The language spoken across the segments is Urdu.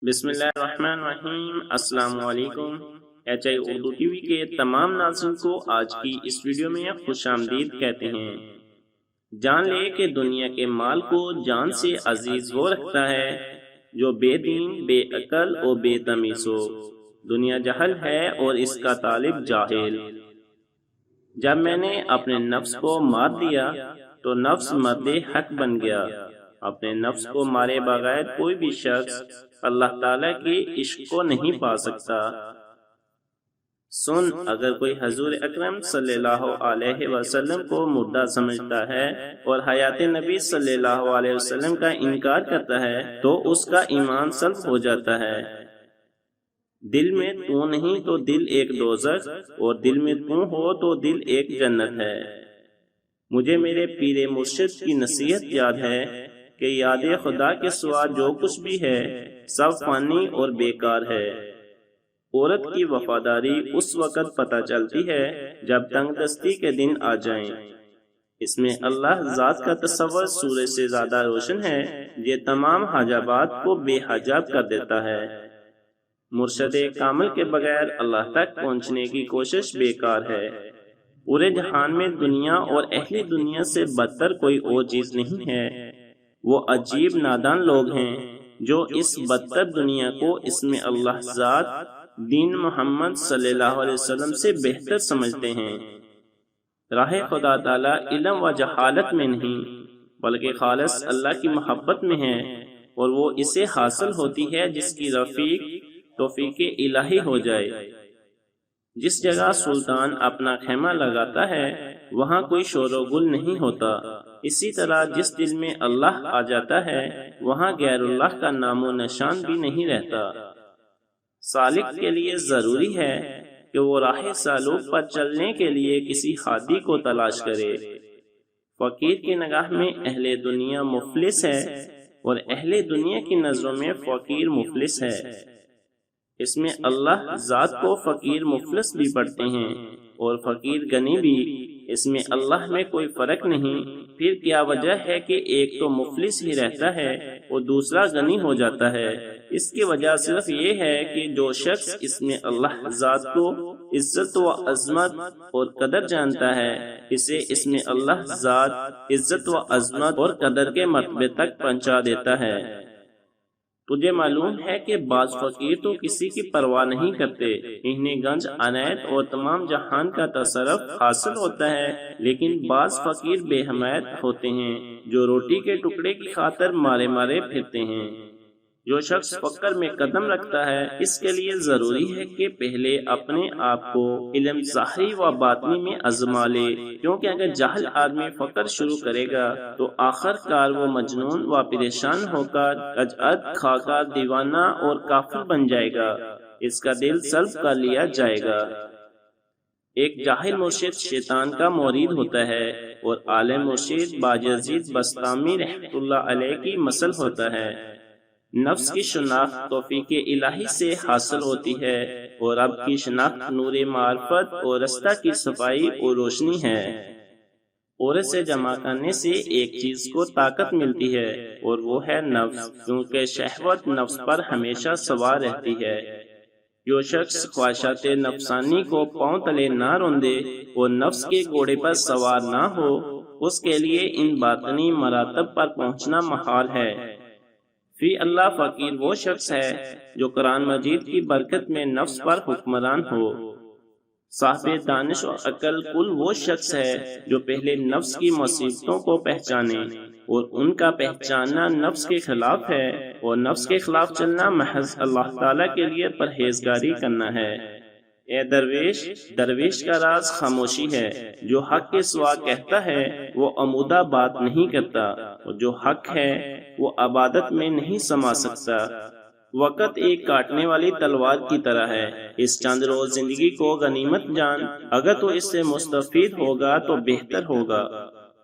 بسم اللہ الرحمن الرحیم۔ السلام علیکم۔ H I Urdu T V کے تمام ناظرین کو آج کی اس ویڈیو میں خوش آمدید کہتے ہیں۔ جان لے کہ دنیا کے مال کو جان سے عزیز وہ رکھتا ہے جو بے دین، بے عقل اور بے تمیز ہو۔ دنیا جہل ہے اور اس کا طالب جاہل۔ جب میں نے اپنے نفس کو مار دیا تو نفس مرد حق بن گیا۔ اپنے نفس کو مارے بغیر کوئی بھی شخص اللہ تعالیٰ کے عشق کو نہیں پا سکتا۔ سن، اگر کوئی حضور اکرم صلی اللہ علیہ وسلم کو مردہ سمجھتا ہے اور حیات نبی صلی اللہ علیہ وسلم کا انکار کرتا ہے تو اس کا ایمان سلب ہو جاتا ہے۔ دل میں تو نہیں تو دل ایک دوزخ، اور دل میں تو ہو تو دل ایک جنت ہے۔ مجھے میرے پیر مرشد کی نصیحت یاد ہے کہ یاد خدا کے سوا جو کچھ بھی ہے سب فانی اور بیکار ہے۔ عورت کی وفاداری اس وقت پتہ چلتی ہے جب تنگ دستی کے دن آ جائیں۔ اس میں اللہ ذات کا تصور سورج سے زیادہ روشن ہے۔ یہ تمام حجابات کو بے حجاب کر دیتا ہے۔ مرشد کامل کے بغیر اللہ تک پہنچنے کی کوشش بیکار ہے۔ پورے جہان میں دنیا اور اہل دنیا سے بدتر کوئی اور چیز نہیں ہے۔ وہ عجیب نادان لوگ ہیں جو اس بدتر دنیا کو اس میں اللہ ذات، دین محمد صلی اللہ علیہ وسلم سے بہتر سمجھتے ہیں۔ راہ خدا تعالی علم و جہالت میں نہیں بلکہ خالص اللہ کی محبت میں ہے، اور وہ اسے حاصل ہوتی ہے جس کی توفیق الہی ہو جائے۔ جس جگہ سلطان اپنا خیمہ لگاتا ہے وہاں کوئی شور و گل نہیں ہوتا۔ اسی طرح جس دل میں اللہ آ جاتا ہے وہاں غیر اللہ کا نام و نشان بھی نہیں رہتا۔ سالک کے لیے ضروری ہے کہ وہ راہ سالوک پر چلنے کے لیے کسی ہادی کو تلاش کرے۔ فقیر کی نگاہ میں اہل دنیا مفلس ہے اور اہل دنیا کی نظروں میں فقیر مفلس ہے۔ اس میں اللہ ذات کو فقیر مفلس بھی پڑھتے ہیں اور فقیر غنی بھی۔ اس میں اللہ میں کوئی فرق نہیں۔ پھر کیا وجہ ہے کہ ایک تو مفلس ہی رہتا ہے اور دوسرا غنی ہو جاتا ہے؟ اس کی وجہ صرف یہ ہے کہ جو شخص اس میں اللہ ذات کو عزت و عظمت اور قدر جانتا ہے اسے اس میں اللہ ذات عزت و عظمت اور قدر کے مرتبے تک پہنچا دیتا ہے۔ تجھے معلوم ہے کہ بعض فقیر تو کسی کی پرواہ نہیں کرتے، انہیں گنج عنایت اور تمام جہان کا تصرف حاصل ہوتا ہے، لیکن بعض فقیر بے حمایت ہوتے ہیں جو روٹی کے ٹکڑے کی خاطر مارے مارے پھرتے ہیں۔ جو شخص فقر میں قدم رکھتا ہے اس کے لیے ضروری ہے کہ پہلے اپنے آپ کو علم ظاہری و باطنی میں آزما لے، کیونکہ اگر جاہل آدمی فقر شروع کرے گا تو آخر کار وہ مجنون و پریشان ہو کر اجعد کھا کر دیوانہ اور کافر بن جائے گا۔ اس کا دل سلب کر لیا جائے گا۔ ایک جاہل مرشد شیطان کا مرید ہوتا ہے اور عالم مرشد باجزید بسطامی رحمۃ اللہ علیہ کی مثل ہوتا ہے۔ نفس کی شناخت توفیق الہی سے حاصل ہوتی ہے اور رب کی شناخت نور معرفت اور رستہ کی صفائی اور روشنی ہے۔ عورت سے جمع کرنے سے ایک چیز کو طاقت ملتی ہے اور وہ ہے نفس، کیونکہ شہوت نفس پر ہمیشہ سوار رہتی ہے۔ جو شخص خواہشات نفسانی کو پاؤں تلے نہ روندے اور نفس کے گھوڑے پر سوار نہ ہو اس کے لیے ان باطنی مراتب پر پہنچنا محال ہے۔ فی اللہ فقیر وہ شخص ہے جو قرآن مجید کی برکت میں نفس پر حکمران ہو۔ صاحب دانش و عقل کل وہ شخص ہے جو پہلے نفس کی مصیبتوں کو پہچانے، اور ان کا پہچاننا نفس کے خلاف ہے، اور نفس کے خلاف چلنا محض اللہ تعالیٰ کے لیے پرہیزگاری کرنا ہے۔ اے درویش کا راز خاموشی ہے۔ جو حق کے سوا کہتا ہے وہ عمودہ بات نہیں کرتا، اور جو حق ہے وہ عبادت میں نہیں سما سکتا۔ وقت ایک کاٹنے والی تلوار کی طرح ہے۔ اس چند روز زندگی کو غنیمت جان، اگر تو اس سے مستفید ہوگا تو بہتر ہوگا،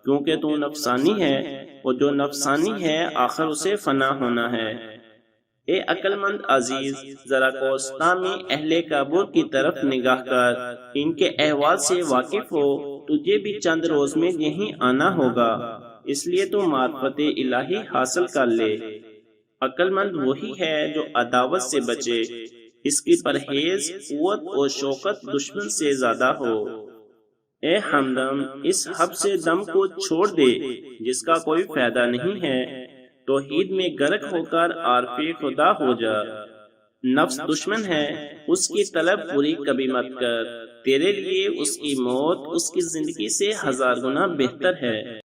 کیونکہ تو نفسانی ہے اور جو نفسانی ہے آخر اسے فنا ہونا ہے۔ اے عقل مند عزیز، ذرا کوستامی اہل کابل کی طرف نگاہ کر، ان کے احوال سے واقف ہو۔ تجھے بھی چند روز میں یہیں آنا ہوگا، اس لیے تو معرفت الہی حاصل کر لے۔ عقل مند وہی ہے جو عداوت سے بچے، اس کی پرہیز قوت اور شوکت دشمن سے زیادہ ہو۔ اے ہمدم، اس حب سے دم کو چھوڑ دے جس کا کوئی فائدہ نہیں ہے، توحید میں غرق ہو کر عارف خدا ہو جا۔ نفس دشمن ہے، اس کی طلب پوری کبھی مت کر، تیرے لیے اس کی موت اس کی زندگی سے 1000 گنا بہتر ہے۔